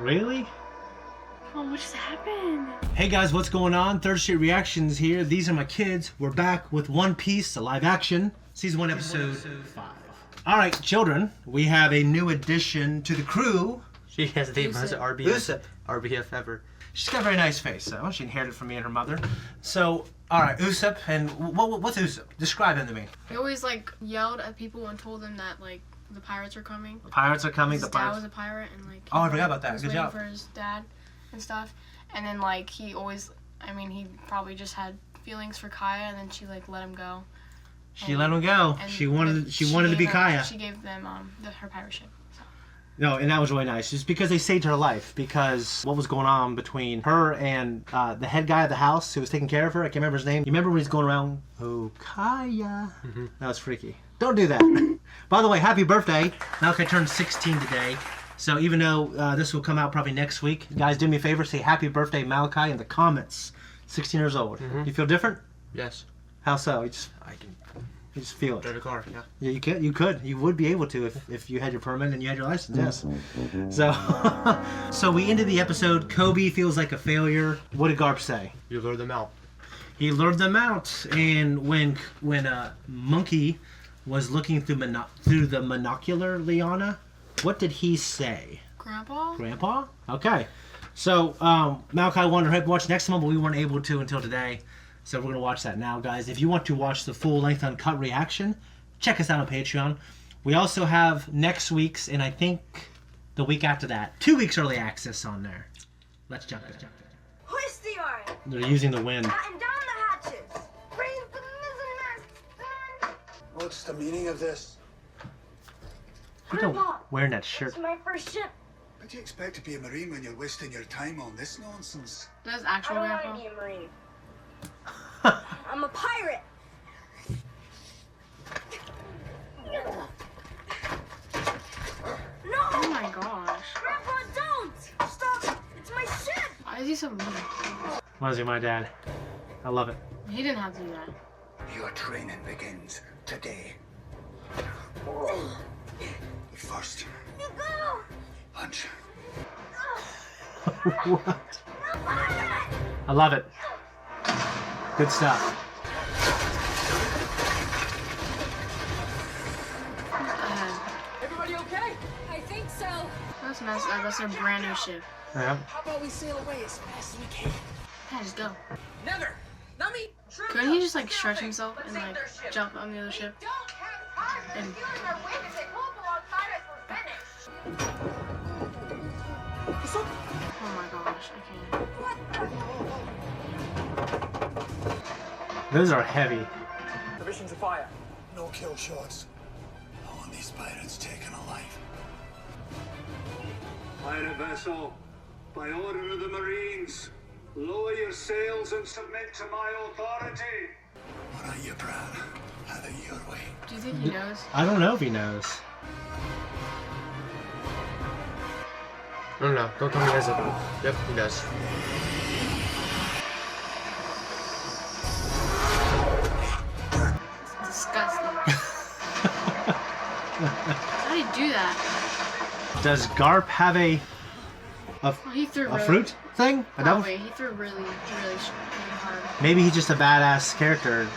Really? Oh, what just happened? Hey guys, what's going on? Third Street Reactions here. These are my kids. We're back with One Piece, a live action. Season 1, episode 5. Alright, children, we have a new addition to the crew. She has the most RBF ever. She's got a very nice face, so she inherited from me and her mother. So, alright, Usopp, and what's Usopp? Describe him to me. He always like yelled at people and told them that like the pirates are coming. The pirates are coming. His dad was a pirate, and like. Oh, I forgot about that. Was Good job. For his dad and stuff, and then like he always, I mean, he probably just had feelings for Kaya, and then she like let him go. She let him go. She wanted to be Kaya. She gave them her pirate ship. So. No, and that was really nice. Just because they saved her life. Because what was going on between her and the head guy of the house who was taking care of her? I can't remember his name. You remember when he's going around? Oh, Kaya. Mm-hmm. That was freaky. Don't do that. By the way, happy birthday. Malachi turned 16 today. So even though this will come out probably next week, guys, do me a favor, say happy birthday, Malachi, in the comments. 16 years old. Mm-hmm. You feel different? Yes. How so? I can. You just feel it. Drive a car, yeah. Yeah, you could. You could. You would be able to if you had your permit and you had your license. Yes. So, so we ended the episode. Kobe feels like a failure. What did Garp say? You lured them out. He lured them out, and when Monkey was looking through the monocular, Liana, what did he say? Grandpa. Grandpa. Okay. So Malachi wanted to watch next month, but we weren't able to until today. So we're going to watch that now, guys. If you want to watch the full-length uncut reaction, check us out on Patreon. We also have next week's, and I think the week after that, 2 weeks early access on there. Let's jump in. Hoist the yarn. They're using the wind. Batten down the hatches. Raise the mizzen mast. What's the meaning of this? You don't wearing that shirt. It's my first ship. How do you expect to be a Marine when you're wasting your time on this nonsense? That's I actual don't grandpa. want to be a Marine. I'm a pirate. No! Oh my gosh. Grandpa, don't! Stop! It's my ship! Why is he so mean? Reminds me of my dad. I love it. He didn't have to do that. Your training begins today. But first, You go! lunch. What? I love it. Good stuff. Everybody okay? I think so. That's nice. That's a brand new ship. Yeah. How about we sail away as fast as we can? Yeah, just go. Never. Not me. Couldn't he just like stretch himself and like jump on the other ship? And oh my gosh, I can't. Those are heavy. Permission to fire. No kill shots. I want these pirates taken alive. Pirate vessel, by order of the Marines, lower your sails and submit to my authority. All right, you brat. Have it your way. Do you think he knows? I don't know if he knows. No, don't tell me he doesn't. Yep, he does. It's disgusting. How do you do that? Does Garp have a He threw really, fruit thing? A devil? Probably. He threw really hard. Maybe he's just a badass character.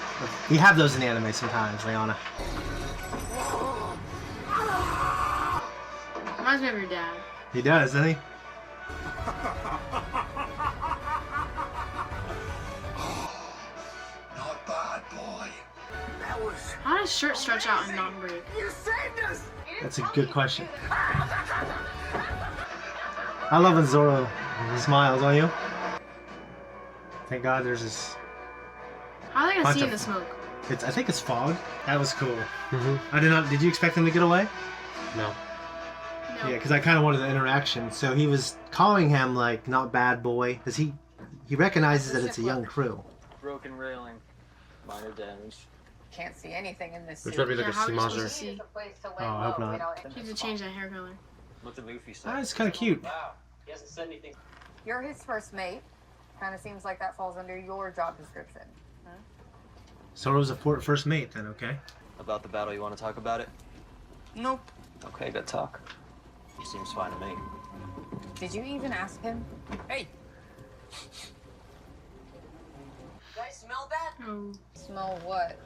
We have those in the anime sometimes, Leona. Reminds me of your dad. He does, doesn't he? Not bad, boy. That was. How does shirt stretch out and not break? You saved us. That's a good question. I love when Zoro smiles, don't you? Thank God there's this. How are they gonna Bunch see in of- the smoke? I think it's fog. That was cool. Mm-hmm. I did not. Did you expect them to get away? No. No. Yeah, because I kind of wanted the interaction. So he was calling him like not bad boy, because he recognizes that it's a young crew. Broken railing. Minor damage. Can't see anything in this There's suit. gotta be like Yeah, a how sea are we supposed to monster. see? Oh, I hope not. You have to change that hair color. What did Luffy say? Ah, it's kind of cute. Wow. He hasn't said anything. You're his first mate. Kind of seems like that falls under your job description. Zoro's a first mate then, okay? About the battle, you want to talk about it? Nope. Okay, good talk. He seems fine to me. Did you even ask him? Hey! You guys smell that? Oh. Smell what?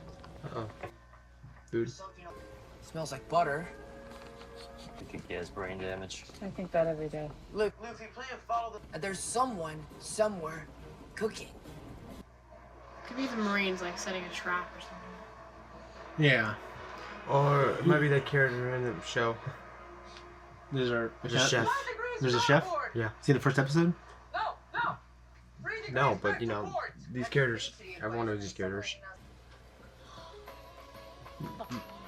Uh-oh. Food. Smells like butter. I think he has brain damage. I think that every day. Look, Luffy, play and follow the... There's someone, somewhere, cooking. Could be the Marines like setting a trap or something. Yeah. Or it might be that character in the show. There's a chef. chef. There's a chef? Yeah. See the first episode? No, but you know, these characters. Everyone knows these characters.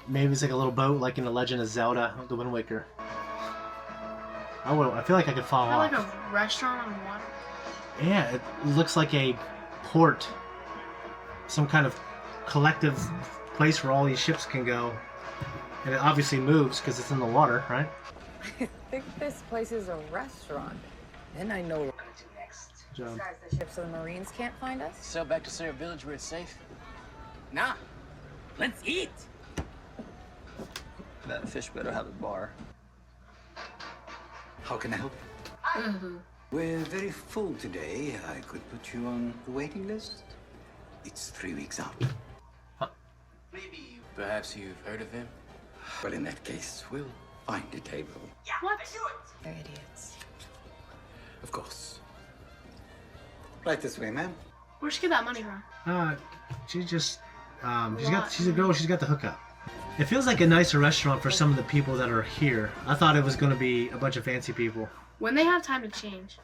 Maybe it's like a little boat, like in The Legend of Zelda, the Wind Waker. I feel like I could fall Is that off. like a restaurant on water? Yeah, it looks like a port. Some kind of collective place where all these ships can go. And it obviously moves because it's in the water, right? I think this place is a restaurant. Then I know. So, Guys, the ships of the Marines can't find us? Sail back to Sarah Village where it's safe. Nah. Let's eat! That fish better have a bar. How can I help? We're very full today. I could put you on the waiting list. It's 3 weeks out. Maybe. Perhaps you've heard of him? Well, in that case, we'll find a table. What? They're idiots. Of course. Right this way, ma'am. Where'd she get that money from? she just, she's a girl, she's got the hookup. It feels like a nicer restaurant for some of the people that are here. I thought it was going to be a bunch of fancy people. When they have time to change.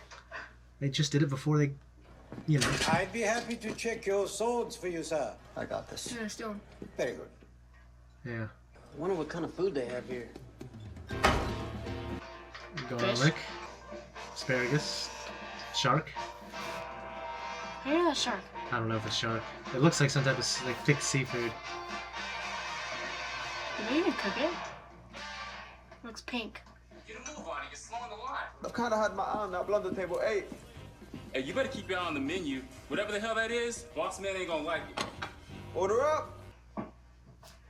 They just did it before they, you know. I'd be happy to check your swords for you, sir. I got this. Yeah, still. Very good. Yeah. I wonder what kind of food they have here. Garlic, asparagus, shark. I hear that shark. I don't know if it's shark. It looks like some type of like thick seafood. Did they even cook it? It looks pink. Get a move on it, you're slowing the line. I've kind of had my eye on that blunder table 8. Hey, you better keep your eye on the menu. Whatever the hell that is, boss man ain't gonna like it. Order up.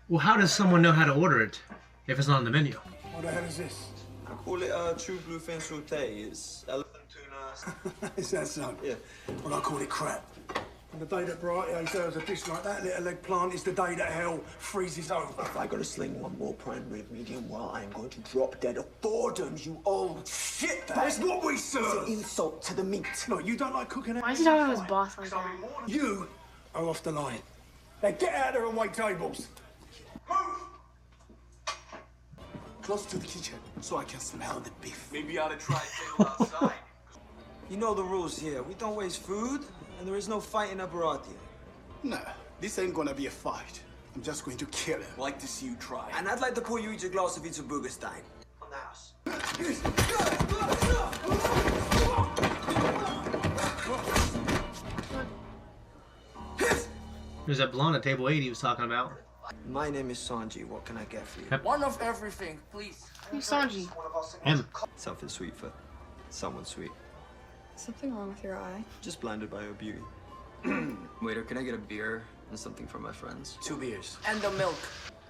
Well, how does someone know how to order it if it's not on the menu? What the hell is this? I call it true bluefin sauté. It's elephant tuna. Is that so? Yeah. Well, I call it crap. And the day that BARATIE serves a dish like that, little eggplant, is the day that hell freezes over. If I gotta sling one more prime rib medium well, I am going to drop dead of boredom, you old shit. That's what we serve. It's an insult to the meat. Look, you don't like cooking. Why is he talking to his boss like that? You are off the line. Now get out there and wait tables. Move! Close to the kitchen, so I can smell the beef. Maybe you ought to try table outside. You know the rules here. We don't waste food, and there is no fighting at BARATIE. No, this ain't gonna be a fight. I'm just going to kill him. Like to see you try. And I'd like to pour you each a glass of Burgerstein. On the house. There's that blonde at table 8 he was talking about. My name is Sanji. What can I get for you? One of everything, please. Who's Sanji? Him. Something sweet for someone sweet. Something wrong with your eye? Just blinded by her beauty. Waiter, can I get a beer and something for my friends? 2 beers. And the milk.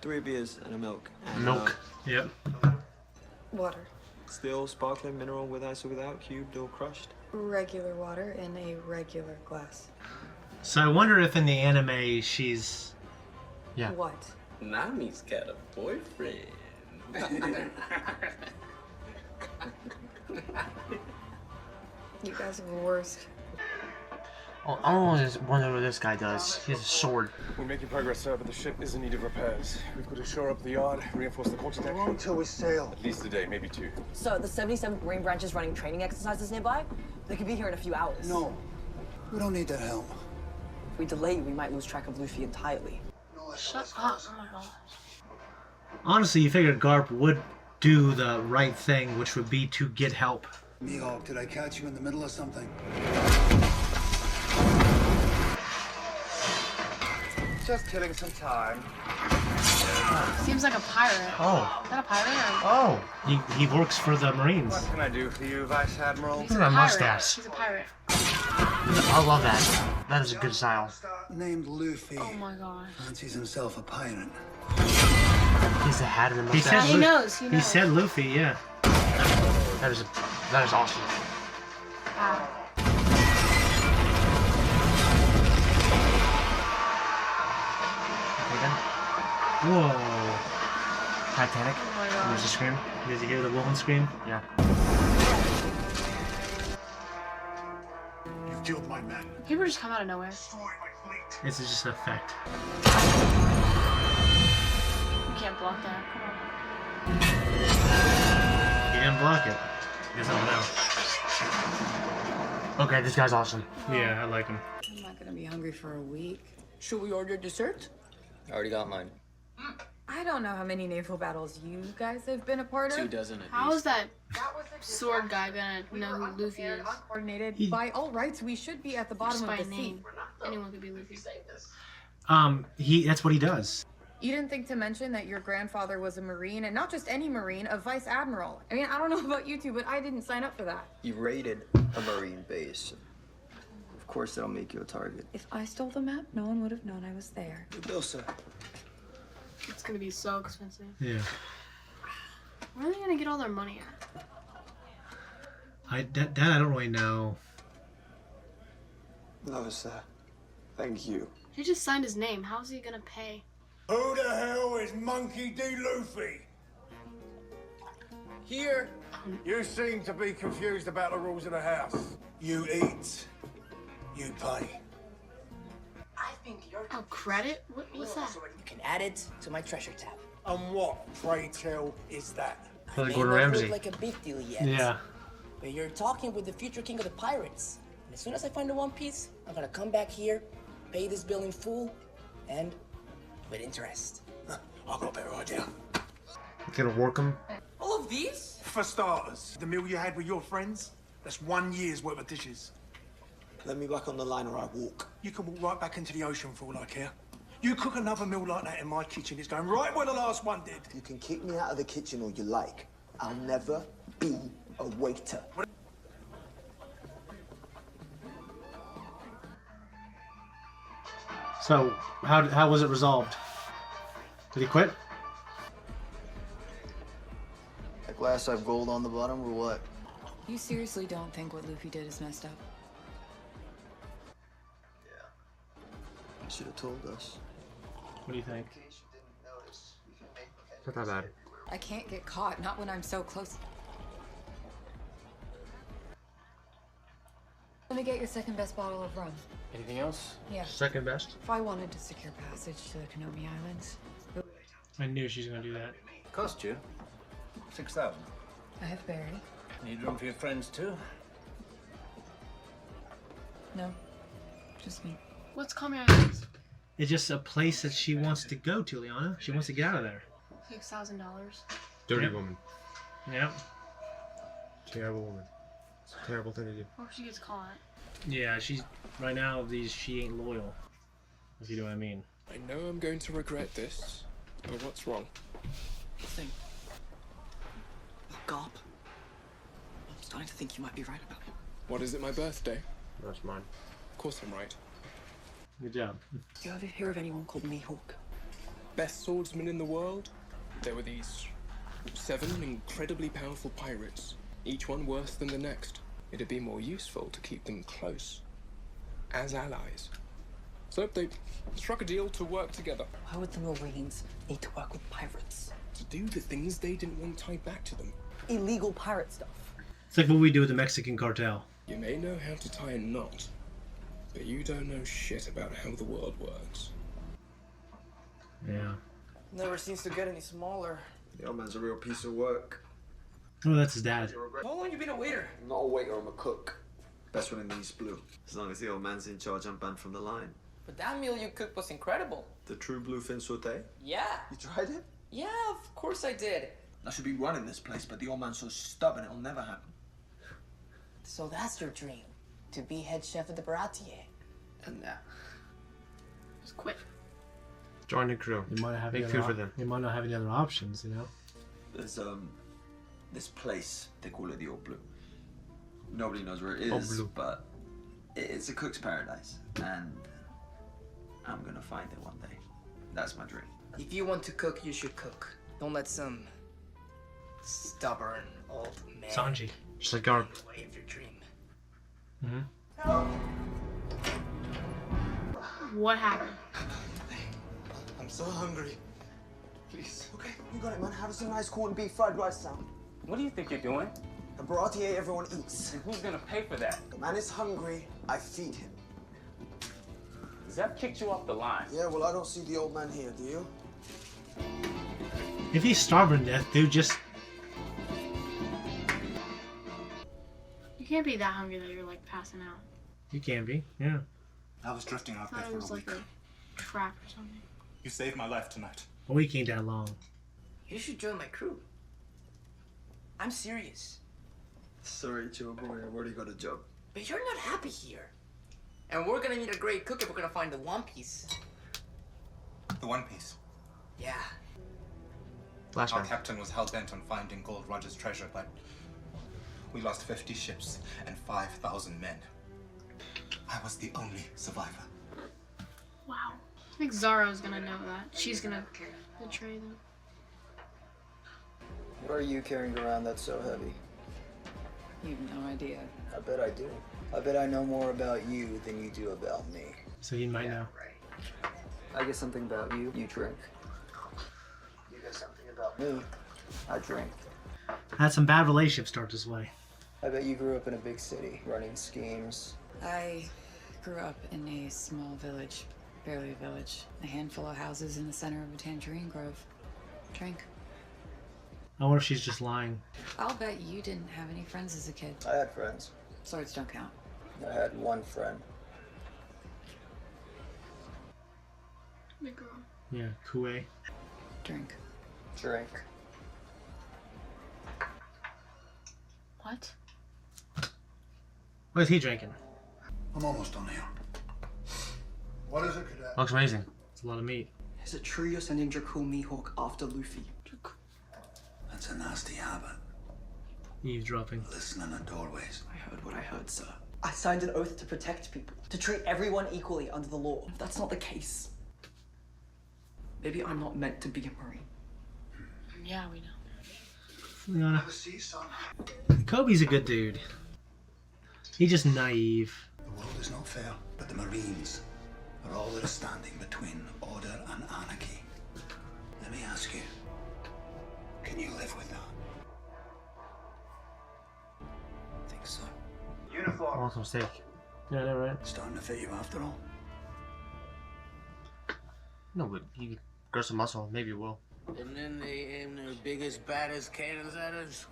3 beers and a milk. And, Milk. Yep. Water. Still sparkling, mineral with ice or without, cubed or crushed. Regular water in a regular glass. So I wonder if in the anime she's... Yeah. What? Nami's got a boyfriend. You guys are the worst. Oh, I always wonder what this guy does. He has a sword. We're making progress, sir, but the ship is in need of repairs. We've got to shore up the yard, reinforce the quarterdeck. How long until we sail? At least a day, maybe 2. So the 77th Marine Branch is running training exercises nearby. They could be here in a few hours. No, we don't need that help. If we delay, we might lose track of Luffy entirely. Shut up. Oh my gosh. Honestly, you figured Garp would do the right thing, which would be to get help. Mihawk, did I catch you in the middle of something? Just killing some time. Seems like a pirate. Oh. Is that a pirate or? Oh. He works for the Marines. What can I do for you, Vice Admiral? He's Look a at that pirate. mustache. He's a pirate. I love that. That is a good style. Named Luffy. Oh my gosh. Fancies himself a pirate. He's the hat and the He mustache. said, He knows. He knows. He said Luffy, yeah. That is a That is awesome. Wow. Okay then. Whoa. Titanic. Oh my There's a gosh. scream. Did you hear the woman scream? Yeah. You've killed my man. People just come out of nowhere. Destroyed my fleet. This is just an effect. You can't block that. Come on. He didn't block it. He doesn't know. Okay, this guy's awesome. Yeah, I like him. I'm not gonna be hungry for a week. Should we order dessert? I already got mine. I don't know how many naval battles you guys have been a part of. 2 dozen at How least. is that sword guy gonna know who Luffy is? Uncoordinated. By all rights, we should be at the bottom Just by of the sea. name. Anyone could be Luffy. That's what he does. You didn't think to mention that your grandfather was a Marine, and not just any Marine, a Vice Admiral. I mean, I don't know about you two, but I didn't sign up for that. You raided a Marine base. Of course, that'll make you a target. If I stole the map, no one would have known I was there. Good bill, sir. It's gonna be so expensive. Yeah. Where are they gonna get all their money at? That I don't really know. No, sir. Thank you. He just signed his name. How's he gonna pay? Who the hell is Monkey D. Luffy? Here. You seem to be confused about the rules of the house. You eat, you pay. I think you're Oh, credit? What's that? You can add it to my treasure tab. And what, pray tell, is that? Like May Gordon not Ramsay. look like a big deal yet. Yeah. But you're talking with the future king of the pirates. And as soon as I find the One Piece, I'm gonna come back here, pay this bill in full, and with interest. I've got a better idea. Gonna work him. All of these? For starters, the meal you had with your friends, that's 1 year's worth of dishes. Let me back on the line or I walk. You can walk right back into the ocean for all I care. You cook another meal like that in my kitchen, it's going right where the last one did. You can kick me out of the kitchen all you like. I'll never be a waiter. So, how was it resolved? Did he quit? That glass have gold on the bottom or what? You seriously don't think what Luffy did is messed up? You should have told us. What do you think? Not that bad. I can't get caught, not when I'm so close. Let me get your second best bottle of rum. Anything else? Yeah. Second best? If I wanted to secure passage to the Konomi Islands. I knew she was gonna do that. Cost you 6,000. I have Barry. Need room for your friends too? No. Just me. What's Konomi Islands? It's just a place that she wants to go to, Liana. She wants to get out of there. $6,000. Dirty Yep. woman. Yep. Terrible woman. It's a terrible thing to do. Or she gets caught. Yeah, she's right now. She ain't loyal. If you know what I mean. I know I'm going to regret this, but what's wrong? Nothing. Gulp. I'm starting to think you might be right about it. What is it, my birthday? That's mine. Of course I'm right. Good job. You ever hear of anyone called Mihawk? Best swordsman in the world? There were these 7 incredibly powerful pirates, each one worse than the next. It'd be more useful to keep them close, as allies. So they struck a deal to work together. Why would the Marines need to work with pirates? To do the things they didn't want tied back to them. Illegal pirate stuff. It's like what we do with the Mexican cartel. You may know how to tie a knot, but you don't know shit about how the world works. Yeah. Never seems to get any smaller. The old man's a real piece of work. Oh, that's his dad. How long you been a waiter? I'm not a waiter, I'm a cook. Best one in the East Blue. As long as the old man's in charge, I'm banned from the line. But that meal you cooked was incredible. The true bluefin sauté? Yeah. You tried it? Yeah, of course I did. I should be running this place, but the old man's so stubborn it'll never happen. So that's your dream, to be head chef of the BARATIE. And now. Just quit. Join the crew. You might not have Make any food other for them. You might not have any other options, you know. There's this place, they call it the Old Blue. Nobody knows where it Old is, Blue. but it's a cook's paradise. And I'm gonna find it one day. That's my dream. If you want to cook, you should cook. Don't let some stubborn old man Sanji. Just like our. Way of your dream. What happened? I'm so hungry. Please. Okay, you got it, man. How does a nice corned beef fried rice sound? What do you think you're doing? A BARATIE everyone eats. And who's gonna pay for that? The man is hungry. I feed him. Zep kicked you off the line. Yeah, well, I don't see the old man here, do you? If he's starving to death, dude, just... You can't be that hungry that you're like passing out. You can be, yeah. I was drifting out I there thought it for was a week. like a trap or something. You saved my life tonight. A week ain't that long. You should join my crew. I'm serious. Sorry, Joe boy, I've already got a job. But you're not happy here. And we're gonna need a great cook if we're gonna find the One Piece. The One Piece. Yeah. Our captain was hell-bent on finding Gold Roger's treasure, but we lost 50 ships and 5,000 men. I was the only survivor. Wow. I think Zara's gonna know that. She's gonna betray them. What are you carrying around that's so heavy? You've no idea. I bet I do. I bet I know more about you than you do about me. So you might know. I get something about you, you drink. You get something about me, I drink. Had some bad relationships start this way. I bet you grew up in a big city, running schemes. I grew up in a small village, barely a village. A handful of houses in the center of a tangerine grove. Drink. I wonder if she's just lying. I'll bet you didn't have any friends as a kid. I had friends. Swords don't count. I had one friend. The girl. Yeah, Kue. Drink. Drink. What? What is he drinking? I'm almost done here. What is it, Cadet? Looks amazing. It's a lot of meat. Is it true you're sending Draco Mihawk after Luffy? That's a nasty habit. Eavesdropping. Listening at doorways. I heard what I heard, sir. I signed an oath to protect people, to treat everyone equally under the law. If that's not the case, maybe I'm not meant to be a Marine. Yeah, we know. Liana. Kobe's a good dude. He's just naive. The world is not fair, but the Marines are all that are standing between order and anarchy. Let me ask you, can you live with that? I think so. Uniform. Awesome steak. Yeah, they're right. Starting to fit you after all. No, but you grow some muscle. Maybe it will. And then they aim their biggest, baddest cannons at us.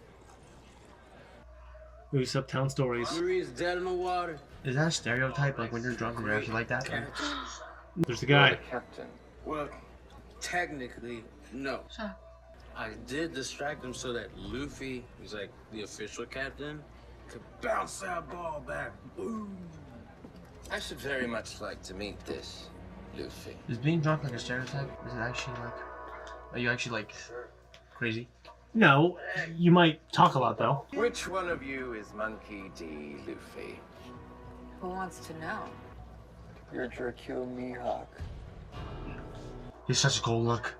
Moose Uptown Stories. Marie's dead in the water. Is that a stereotype? Like when you're drunk and you're actually like that? There's the guy. Captain. Well, technically, no. Sure. I did distract him so that Luffy, who's like the official captain, could bounce that ball back. Boom. I should very much like to meet this Luffy. Is being drunk like a stereotype? Is it actually like... Are you actually like... crazy? No, you might talk a lot though. Which one of you is Monkey D. Luffy? Who wants to know? You're Draco Mihawk. He's such a cool look.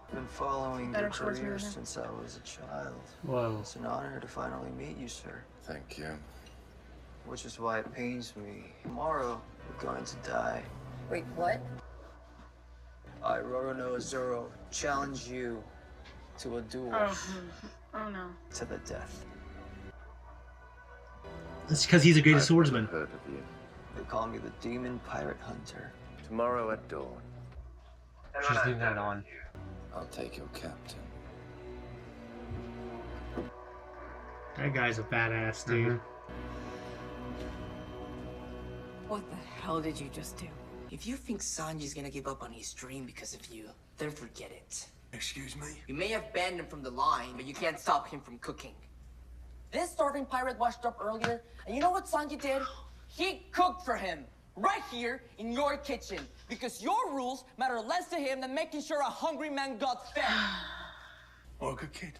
I've been following Better your swordsman career than him. since I was a child. Whoa. It's an honor to finally meet you, sir. Thank you. Which is why it pains me. Tomorrow, you're going to die. Wait, what? I, Roronoa Zoro, challenge you to a duel Oh no. to the death. It's because he's the greatest swordsman. Heard of you. They call me the Demon Pirate Hunter. Tomorrow at dawn, She's leaving that on. I'll take your captain. That guy's a badass, dude. What the hell did you just do? If you think Sanji's gonna give up on his dream because of you, then forget it. Excuse me? You may have banned him from the line, but you can't stop him from cooking. This starving pirate washed up earlier, and you know what Sanji did? He cooked for him, right here in your kitchen, because your rules matter less to him than making sure a hungry man got fed. Oh, good kid.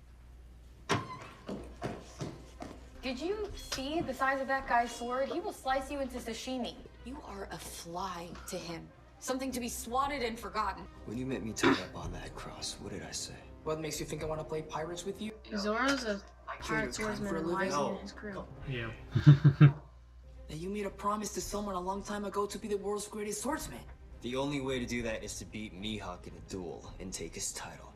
Did you see the size of that guy's sword? He will slice you into sashimi. You are a fly to him. Something to be swatted and forgotten. When you met me tied up on that cross, what did I say? What makes you think I want to play pirates with you? Zoro's a pirate swordsman and why is he in his crew? Yeah. Now you made a promise to someone a long time ago to be the world's greatest swordsman. The only way to do that is to beat Mihawk in a duel and take his title.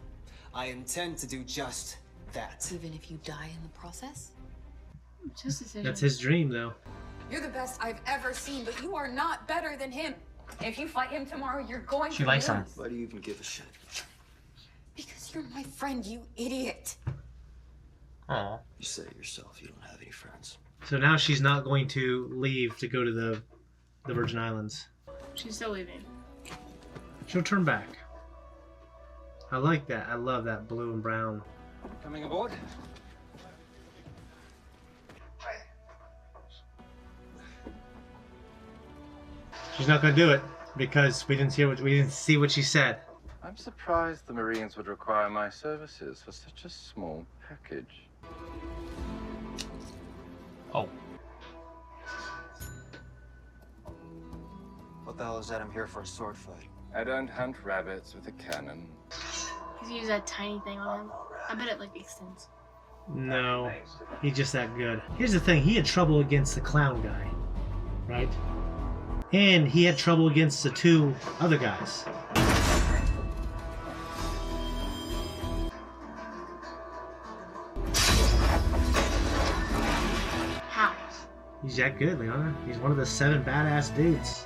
I intend to do just that. Even if you die in the process? Just a decision. That's his dream, though. You're the best I've ever seen, but you are not better than him. If you fight him tomorrow, you're going to lose. Why do you even give a shit? Because you're my friend, you idiot. Aw. You said it yourself, you don't have any friends. So now she's not going to leave to go to the Virgin Islands. She's still leaving. She'll turn back. I like that. I love that blue and brown. Coming aboard? She's not going to do it because we didn't see what she said. I'm surprised the Marines would require my services for such a small package. Oh. What the hell is that? I'm here for a sword fight. I don't hunt rabbits with a cannon. He's used that tiny thing on him. I bet it like extends. No, he's just that good. Here's the thing, he had trouble against the clown guy, right? And he had trouble against the two other guys. How? He's that good, Leona. He's one of the 7 badass dudes.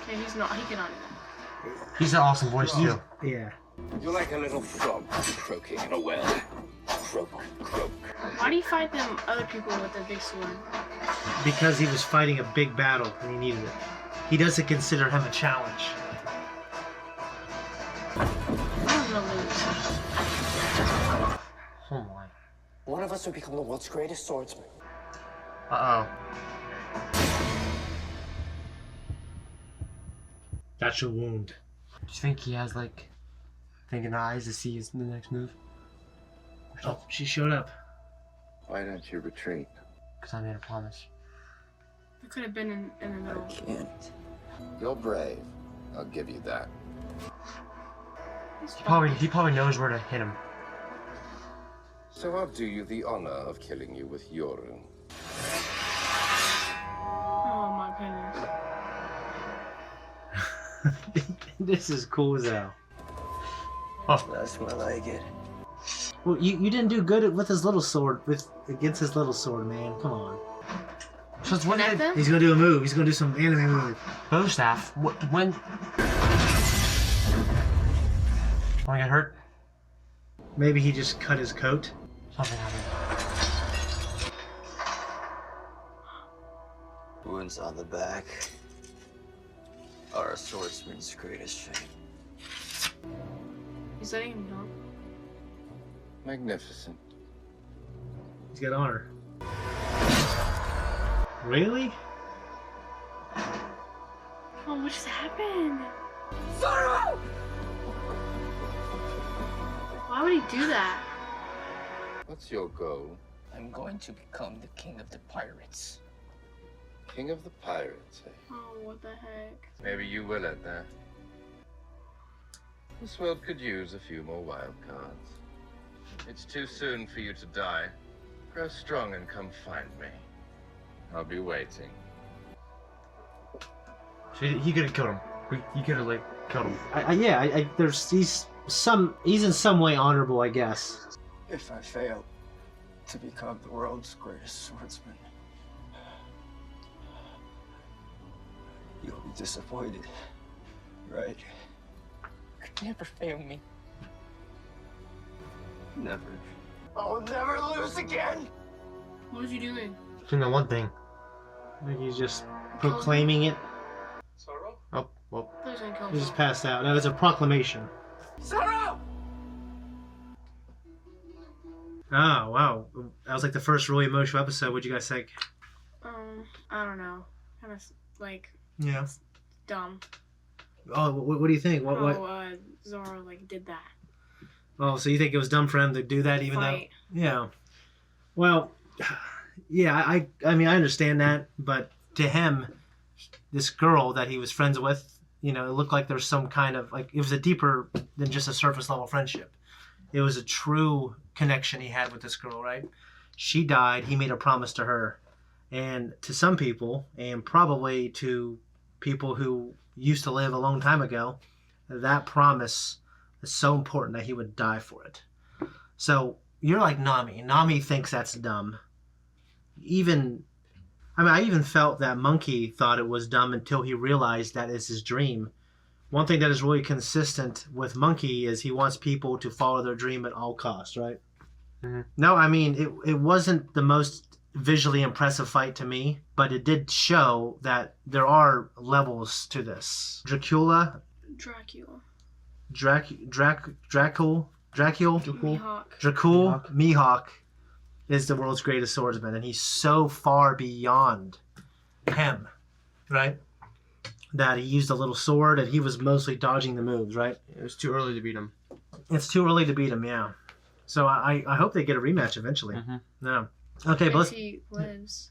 Okay, he's not. He cannot do that. He's an awesome voice, too. Yeah. You're like a little frog croaking in a well. Croak, croak. Why do you fight them other people with a big sword? Because he was fighting a big battle and he needed it. He doesn't consider him a challenge. I'm gonna lose. Oh my. One of us would become the world's greatest swordsman. Uh-oh. That's your wound. Do you think he has, like, thinking eyes to see the next move? Oh, she showed up. Why don't you retreat? Because I made a promise. It could have been in the middle. I can't. You're brave. I'll give you that. He probably knows where to hit him. So I'll do you the honor of killing you with Yoru. Oh my goodness. This is cool as hell. Oh, that's what I like it. Well, you didn't do good with his little sword, against his little sword, man. Come on. So it's when He's gonna do a move. He's gonna do some anime move. bow staff. When I get hurt? Maybe he just cut his coat. Something happened. Wounds on the back are a swordsman's greatest shame. He's letting him go. Magnificent. He's got honor. Really? Oh, what just happened? Zoro! Why would he do that? What's your goal? I'm going to become the king of the pirates. King of the pirates, eh? Oh, what the heck? Maybe you will at that. This world could use a few more wild cards. It's too soon for you to die. Grow strong and come find me. I'll be waiting. So he could have killed him. He could have, like, killed him. He's in some way honorable, I guess. If I fail to become the world's greatest swordsman, you'll be disappointed, right? Could never fail me. Never. I'll never lose again! What was you doing? Doing the one thing. I think he's just proclaiming it. Oh, well. I was gonna kill He him. just passed out. No, it's a proclamation. Zoro! Ah, wow. That was like the first really emotional episode. What'd you guys think? I don't know. Kind of like Yeah. dumb. Oh, what do you think? What? Zoro like did that. Oh, so you think it was dumb for him to do that, even Fight. though? Yeah. Well, yeah. I mean, I understand that, but to him, this girl that he was friends with you know, it looked like there's some kind of, like, it was a deeper than just a surface level friendship. It was a true connection he had with this girl, right? She died. He made a promise to her. And to some people, and probably to people who used to live a long time ago, that promise is so important that he would die for it. So you're like Nami. Nami thinks that's dumb. I even felt that Monkey thought it was dumb until he realized that it's his dream. One thing that is really consistent with Monkey is he wants people to follow their dream at all costs, right? Mm-hmm. No, I mean, it wasn't the most visually impressive fight to me, but it did show that there are levels to this. Dracula, Mihawk is the world's greatest swordsman, and he's so far beyond him, right? That he used a little sword, and he was mostly dodging the moves, right? It was too early to beat him. It's too early to beat him, yeah. So I hope they get a rematch eventually. Mm-hmm. No. Okay, but he lives.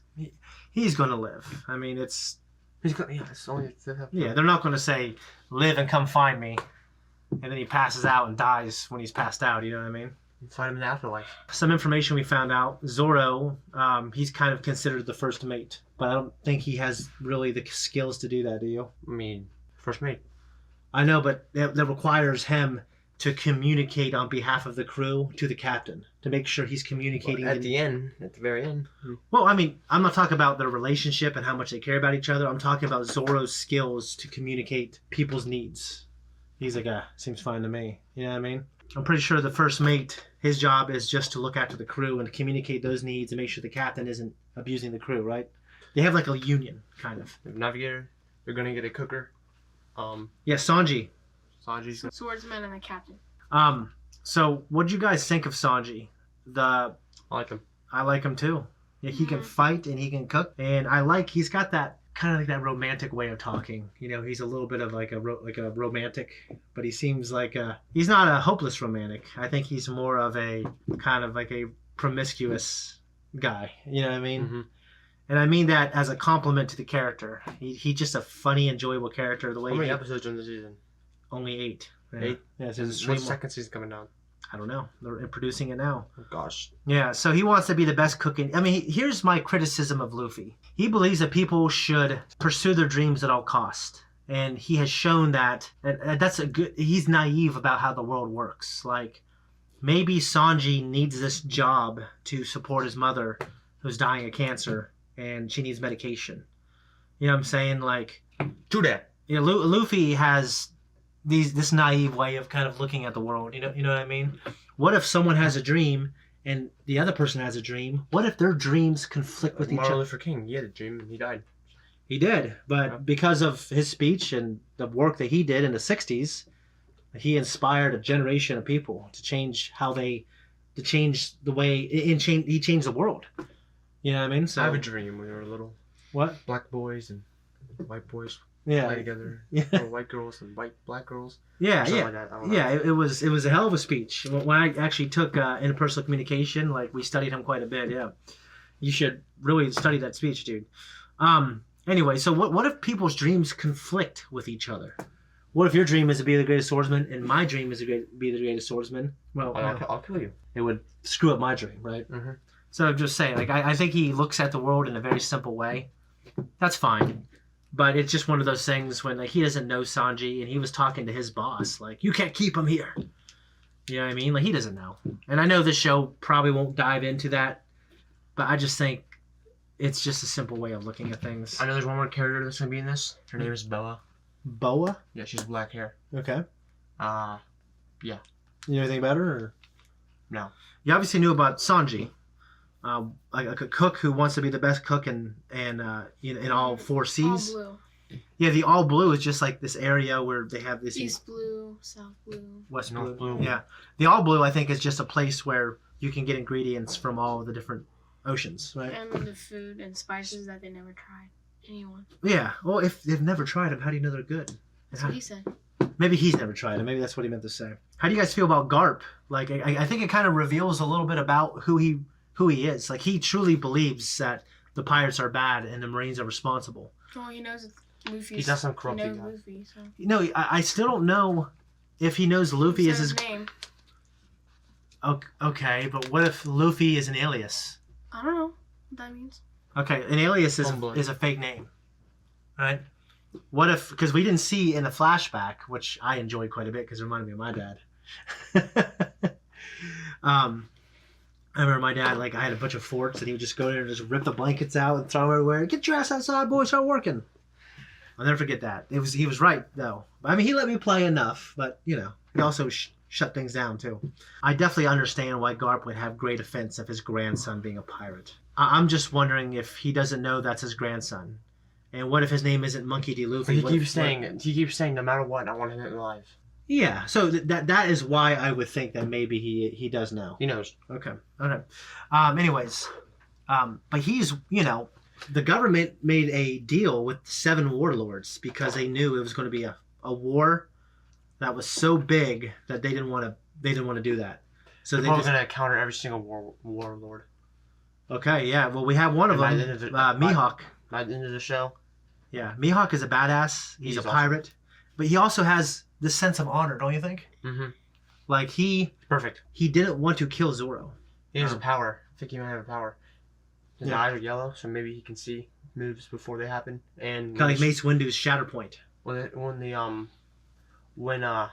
He's going to live. I mean, it's... He's going, yeah, it's only... Yeah, they're not going to say, live and come find me, and then he passes out and dies when he's passed out, you know what I mean? Find him in the afterlife. Some information we found out, Zoro, he's kind of considered the first mate, but I don't think he has really the skills to do that, do you? I mean, first mate. I know, but that requires him to communicate on behalf of the crew to the captain, to make sure he's communicating. Well, at the very end. Well, I mean, I'm not talking about their relationship and how much they care about each other. I'm talking about Zoro's skills to communicate people's needs. He's like, seems fine to me. You know what I mean? I'm pretty sure the first mate, his job is just to look after the crew and communicate those needs and make sure the captain isn't abusing the crew, right? They have like a union, kind of. Navigator, they're going to get a cooker. Yeah, Sanji. Sanji's Swordsman and the captain. So what did you guys think of Sanji? I like him. I like him too. Yeah, he can fight and he can cook, and he's got that kind of like that romantic way of talking. You know, he's a little bit of like a romantic, but he seems like he's not a hopeless romantic. I think he's more of a kind of like a promiscuous guy. You know what I mean? Mm-hmm. And I mean that as a compliment to the character. He's just a funny, enjoyable character. The way How many episodes in the season? Only 8. Yeah. 8? Yeah, so When's the second season coming out? I don't know. They're producing it now. Oh, gosh. Yeah, so he wants to be the best cook in... I mean, here's my criticism of Luffy. He believes that people should pursue their dreams at all cost. And he has shown that that's a good... He's naive about how the world works. Like, maybe Sanji needs this job to support his mother who's dying of cancer, and she needs medication. You know what I'm saying? Like... Do that. You know, Luffy has... this naive way of kind of looking at the world, you know what I mean? What if someone has a dream and the other person has a dream? What if their dreams conflict with each other? Martin Luther King, he had a dream and he died. He did, but because of his speech and the work that he did in the 60s, he inspired a generation of people to change he changed the world. You know what I mean? So I have a dream when we were little. What? Black boys and white boys. Yeah. Play together. Yeah. Or white girls and black girls. Yeah, yeah. Like that. I don't know. Yeah, it was a hell of a speech. When I actually took interpersonal communication, like we studied him quite a bit, yeah. You should really study that speech, dude. Anyway, so what if people's dreams conflict with each other? What if your dream is to be the greatest swordsman and my dream is to be the greatest swordsman? Well, I'll kill you. It would screw up my dream, right? Mm-hmm. So I'm just saying, like I think he looks at the world in a very simple way. That's fine. But it's just one of those things when like he doesn't know Sanji and he was talking to his boss, like, you can't keep him here. You know what I mean? Like, he doesn't know. And I know this show probably won't dive into that, but I just think it's just a simple way of looking at things. I know there's one more character that's going to be in this. Her name is Boa. Boa? Yeah, she's black hair. Okay. Yeah. You know anything about her? Or? No. You obviously knew about Sanji. Like a cook who wants to be the best cook in all 4 seas. All blue. Yeah, the all blue is just like this area where they have this East blue, south blue, west North blue. blue. Yeah, the all blue I think is just a place where you can get ingredients from all the different oceans, right? and the food and spices that they never tried. Anyone? Yeah. Well, if they've never tried them, how do you know they're good? That's what he said. Maybe he's never tried them. Maybe that's what he meant to say. How do you guys feel about Garp? Like, I think it kind of reveals a little bit about who he is. Like, he truly believes that the pirates are bad and the Marines are responsible. Well, he knows Luffy's, He does some corrupt knows guy. Luffy, so. No, I still don't know if he knows Luffy is his name. Okay, but what if Luffy is an alias? I don't know what that means. Okay, an alias is a fake name, right? What if, because we didn't see in the flashback, which I enjoyed quite a bit because it reminded me of my dad. I remember my dad, like, I had a bunch of forts and he would just go there and just rip the blankets out and throw them everywhere. Get your ass outside, boy, start working. I'll never forget that. He was right, though. I mean, he let me play enough, but, you know, he also shut things down, too. I definitely understand why Garp would have great offense of his grandson being a pirate. I'm just wondering if he doesn't know that's his grandson. And what if his name isn't Monkey D. Luffy? He keeps saying, no matter what, I want him alive. Yeah, so that is why I would think that maybe he does know. He knows. Okay. Anyways, but he's, you know, the government made a deal with 7 warlords because they knew it was going to be a war that was so big that they didn't want to do that. So they're probably going to counter every single warlord. Okay, yeah. Well, we have one of them, Mihawk. By the end of the show. Yeah, Mihawk is a badass. He's a pirate, awesome. But he also has this sense of honor, don't you think? Mm-hmm. Like perfect. He didn't want to kill Zoro. He has a power. I think he might have a power. His eyes are yellow, so maybe he can see moves before they happen. And kind of like Mace Windu's Shatter Point. When the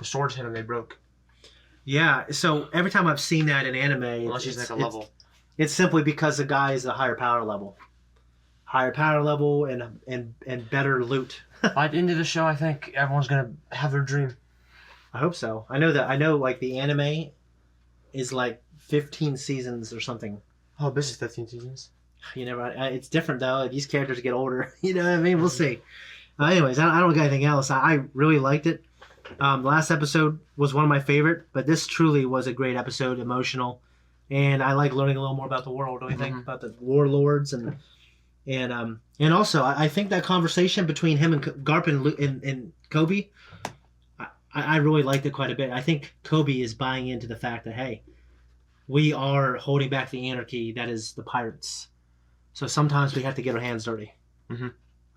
swords hit him, they broke. Yeah. So every time I've seen that in anime, unless he's like a level, it's simply because the guy is a higher power level and better loot. By the end of the show, I think everyone's gonna have their dream. I hope so. I know like the anime is like 15 seasons or something. Oh, this is 15 seasons. You never. It's different though. These characters get older. You know what I mean? We'll see. Anyways, I don't got anything else. I really liked it. The last episode was one of my favorite, but this truly was a great episode, emotional, and I like learning a little more about the world. Don't you think about the warlords and also I think that conversation between him and Garp and Kobe, I really liked it quite a bit. I think Kobe is buying into the fact that, hey, we are holding back the anarchy that is the pirates. So sometimes we have to get our hands dirty. Mm-hmm.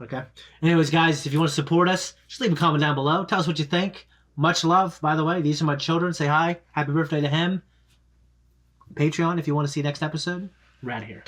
Okay. Anyways, guys, if you want to support us, just leave a comment down below. Tell us what you think. Much love, by the way. These are my children. Say hi. Happy birthday to him. Patreon, if you want to see next episode. We're out of here.